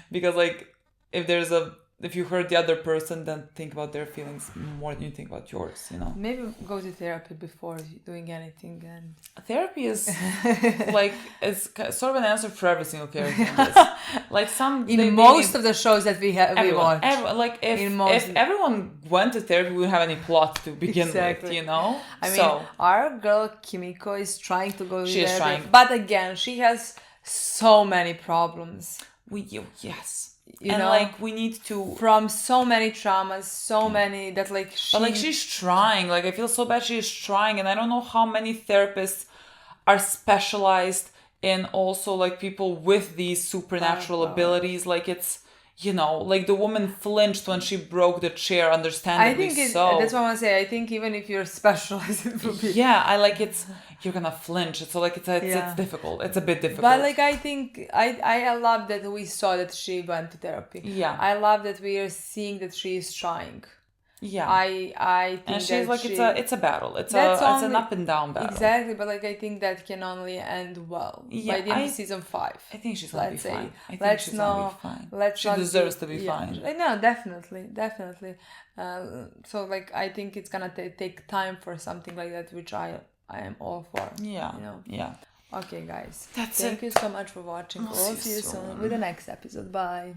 Because like, if there's a if you hurt the other person, then think about their feelings more than you think about yours, you know. Maybe go to therapy before doing anything. And therapy is like it's sort of an answer for every single character in this. Like most of the shows that we watch. If everyone went to therapy, we wouldn't have any plot to begin with, you know. I mean, our girl Kimiko is trying to go. She is trying, but again, she has so many problems. Yes. You and know, like we need to from so many traumas, so many that like but like she's trying. Like I feel so bad she's trying, and I don't know how many therapists are specialized in also like people with these supernatural abilities. Like it's, you know, like the woman flinched when she broke the chair, understandably. I think so. That's what I want to say. I think even if you're specialized, it will be. Yeah, you're gonna flinch. It's it's difficult. It's a bit difficult. But like I think I love that we saw that she went to therapy. Yeah. I love that we are seeing that she is trying. Yeah. I think and she's like it's a battle. It's an up and down battle. Exactly, but like I think that can only end well by the end of season 5. I think she's gonna be fine. I think let's she's not, gonna be fine. Let's she deserves to be fine. No, definitely. So like I think it's gonna take time for something like that, which I am all for. Yeah. You know? Yeah. Okay, guys. Thank you so much for watching. We'll see you soon with the next episode. Bye.